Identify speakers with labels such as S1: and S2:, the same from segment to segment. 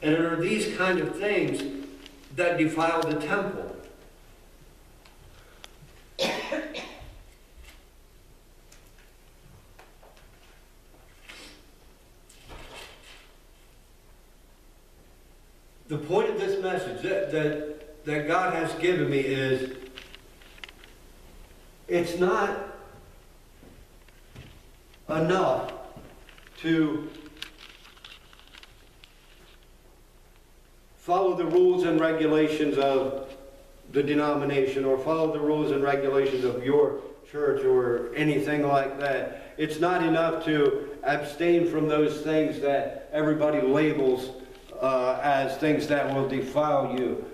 S1: And it are these kind of things that defile the temple. The point of this message that God has given me is, it's not enough to follow the rules and regulations of the denomination, or follow the rules and regulations of your church or anything like that. It's not enough to abstain from those things that everybody labels as things that will defile you.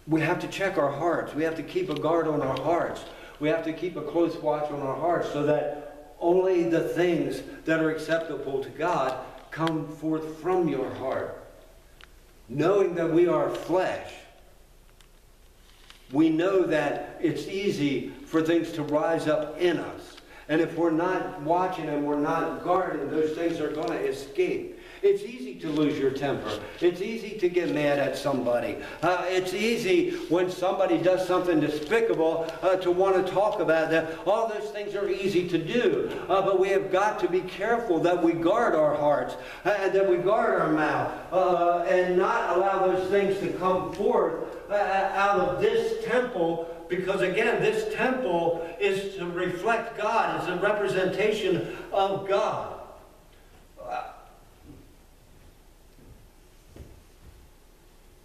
S1: We have to check our hearts. We have to keep a guard on our hearts. We have to keep a close watch on our hearts, so that only the things that are acceptable to God come forth from your heart. Knowing that we are flesh, we know that it's easy for things to rise up in us. And if we're not watching and we're not guarding, those things are going to escape. It's easy to lose your temper. It's easy to get mad at somebody. It's easy when somebody does something despicable to want to talk about that. All those things are easy to do. But we have got to be careful that we guard our hearts, and that we guard our mouth, and not allow those things to come forth out of this temple. Because again, this temple is to reflect God. It's a representation of God.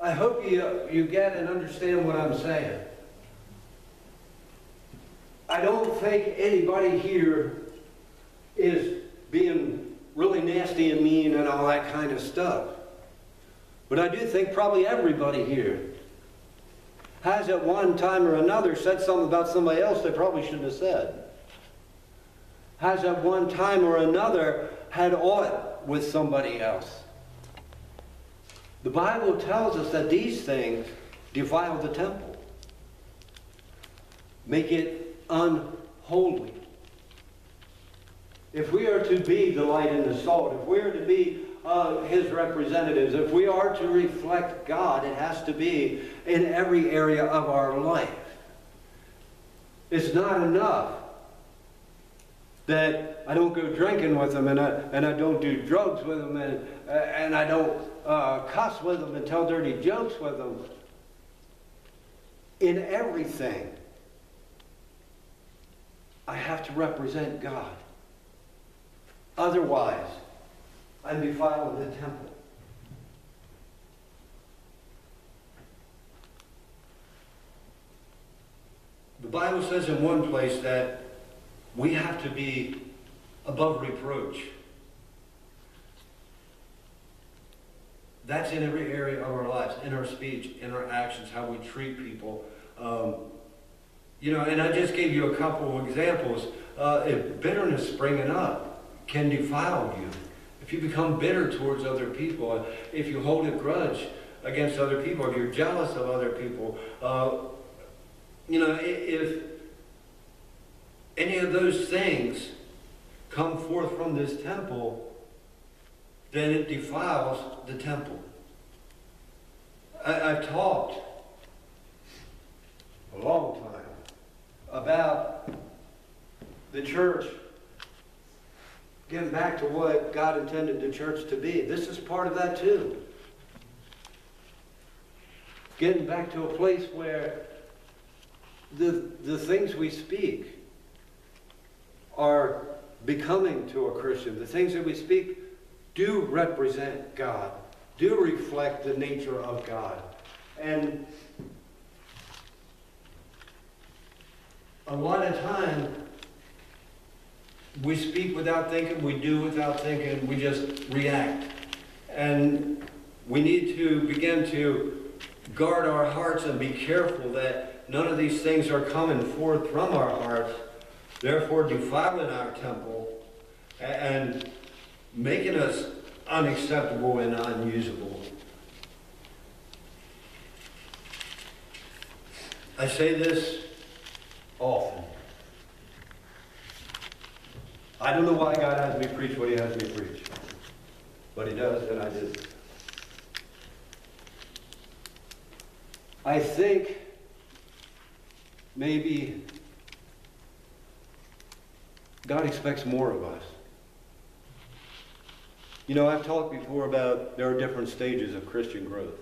S1: I hope you get and understand what I'm saying. I don't think anybody here is being really nasty and mean and all that kind of stuff. But I do think probably everybody here has at one time or another said something about somebody else they probably shouldn't have said. Has at one time or another had aught with somebody else. The Bible tells us that these things defile the temple, make it unholy. If we are to be the light and the salt, if we are to be His representatives, if we are to reflect God, it has to be in every area of our life. It's not enough that I don't go drinking with them, and I don't do drugs with them, and I don't cuss with them and tell dirty jokes with them. In everything, I have to represent God. Otherwise, I'm defiling the temple. The Bible says in one place that we have to be above reproach. That's in every area of our lives, in our speech, in our actions, how we treat people. You know, and I just gave you a couple of examples. If bitterness springing up can defile you, if you become bitter towards other people, if you hold a grudge against other people, if you're jealous of other people, you know, if any of those things come forth from this temple, then it defiles the temple. I've talked a long time about the church getting back to what God intended the church to be. This is part of that too. Getting back to a place where the things we speak are becoming to a Christian. The things that we speak do represent God, do reflect the nature of God. And a lot of time, we speak without thinking, we do without thinking, we just react. And we need to begin to guard our hearts and be careful that none of these things are coming forth from our hearts, therefore defiling our temple and making us unacceptable and unusable. I say this often. I don't know why God has me preach what He has me preach, but He does, and I do. I think maybe God expects more of us. You know, I've talked before about there are different stages of Christian growth.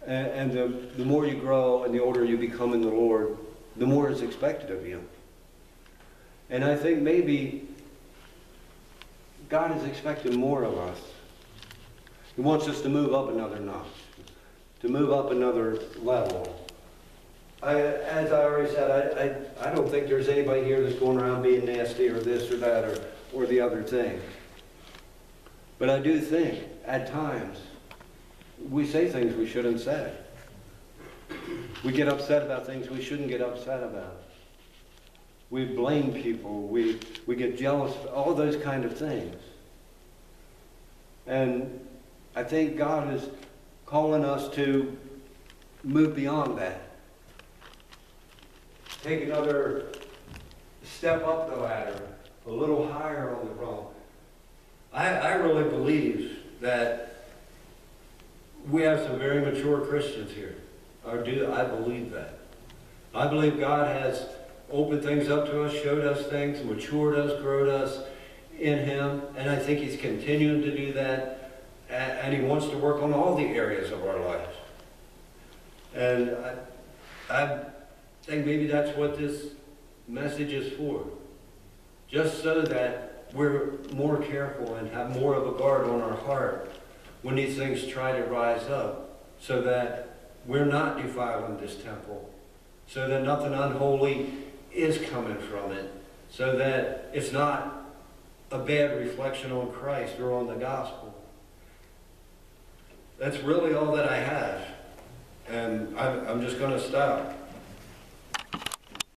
S1: And the more you grow and the older you become in the Lord, the more is expected of you. And I think maybe God is expecting more of us. He wants us to move up another notch, to move up another level. As I already said, I don't think there's anybody here that's going around being nasty or this or that or the other thing. But I do think, at times, we say things we shouldn't say. We get upset about things we shouldn't get upset about. We blame people. We get jealous, all those kind of things. And I think God is calling us to move beyond that. Take another step up the ladder, a little higher on the rung. I really believe that we have some very mature Christians here. I believe that. I believe God has opened things up to us, showed us things, matured us, growed us in Him, and I think He's continuing to do that, and He wants to work on all the areas of our lives. And I think maybe that's what this message is for. Just so that we're more careful and have more of a guard on our heart when these things try to rise up, so that we're not defiling this temple, so that nothing unholy is coming from it, so that it's not a bad reflection on Christ or on the gospel. That's really all that I have. And I'm just going to stop.